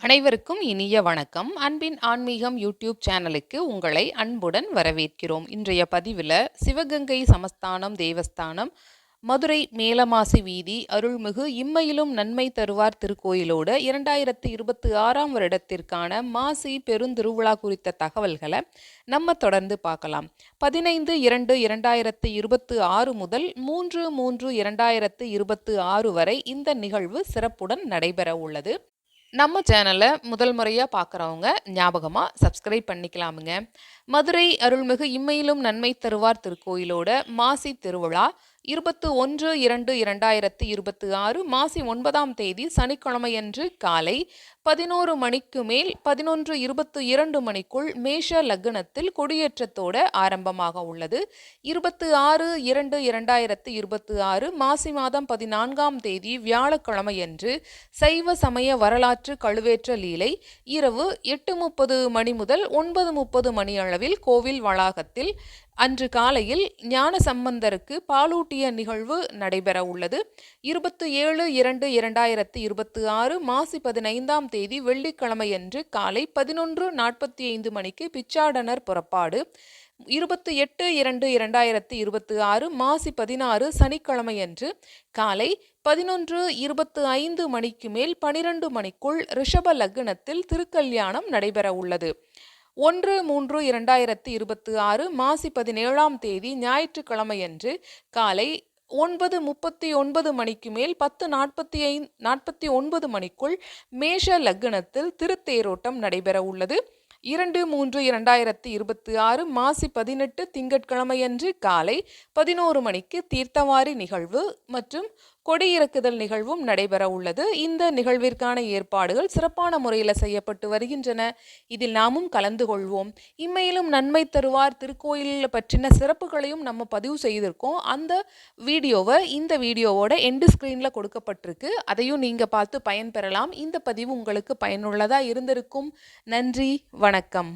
அனைவருக்கும் இனிய வணக்கம். அன்பின் ஆன்மீகம் யூடியூப் சேனலுக்கு உங்களை அன்புடன் வரவேற்கிறோம். இன்றைய பதிவில் சிவகங்கை சமஸ்தானம் தேவஸ்தானம் மதுரை மேலமாசி வீதி அருள்மிகு இம்மையிலும் நன்மை தருவார் திருக்கோயிலோடு 2026ஆம் வருடத்திற்கான மாசி பெருந்திருவிழா குறித்த தகவல்களை நம்ம தொடர்ந்து பார்க்கலாம். 15/2/2026 முதல் 3/3/2026 வரை இந்த நிகழ்வு சிறப்புடன் நடைபெற உள்ளது. நம்ம சேனலை முதல் முறையாக பார்க்குறவங்க ஞாபகமாக சப்ஸ்கிரைப் பண்ணிக்கலாமுங்க. மதுரை அருள்மிகு இம்மையிலும் நன்மை தருவார் திருக்கோயிலோட மாசி திருவிழா 21/2/2026 மாசி 9ஆம் தேதி சனிக்கிழமையன்று காலை 11 மணிக்கு மேல் 11:22 மணிக்குள் மேஷ லக்னத்தில் கொடியேற்றத்தோடு ஆரம்பமாக உள்ளது. 26/2/2026 மாசி மாதம் 14ஆம் தேதி வியாழக்கிழமையன்று சைவ சமய வரலாற்று கழுவேற்ற லீலை இரவு 8:30 மணி முதல் 9:30 மணி அளவில் கோவில் வளாகத்தில் அன்று காலையில் ஞான சம்பந்தருக்கு பாலூட்டிய நிகழ்வு நடைபெற உள்ளது. 27/2/2026 மாசி 15ஆம் தேதி வெள்ளிக்கிழமையன்று காலை 11:45 மணிக்கு பிச்சாடனர் புறப்பாடு. 28/2/2026 மாசி 16 சனிக்கிழமையன்று காலை 11:25 மணிக்கு மேல் 12 மணிக்குள் ரிஷப லக்னத்தில் திருக்கல்யாணம் நடைபெற உள்ளது. 1/3/2026 மாசி 17ஆம் தேதி ஞாயிற்றுக்கிழமையன்று காலை 9:39 மணிக்கு மேல் 10:49 மணிக்குள் மேஷ லக்னத்தில் திருத்தேரோட்டம் நடைபெற உள்ளது. 2/3/2026 மாசி 18 திங்கட்கிழமையன்று காலை 11 மணிக்கு தீர்த்தவாரி நிகழ்வு மற்றும் கொடியிறக்குதல் நிகழ்வும் நடைபெற உள்ளது. இந்த நிகழ்விற்கான ஏற்பாடுகள் சிறப்பான முறையில் செய்யப்பட்டு வருகின்றன. இதில் நாமும் கலந்து கொள்வோம். இம்மையிலும் நன்மை தருவார் திருக்கோயில் பற்றின சிறப்புகளையும் நம்ம பதிவு செய்திருக்கோம். அந்த வீடியோவை இந்த வீடியோவோட எண்டு ஸ்க்ரீனில் கொடுக்கப்பட்டிருக்கு. அதையும் நீங்கள் பார்த்து பயன்பெறலாம். இந்த பதிவு உங்களுக்கு பயனுள்ளதாக இருந்திருக்கும். நன்றி, வணக்கம்.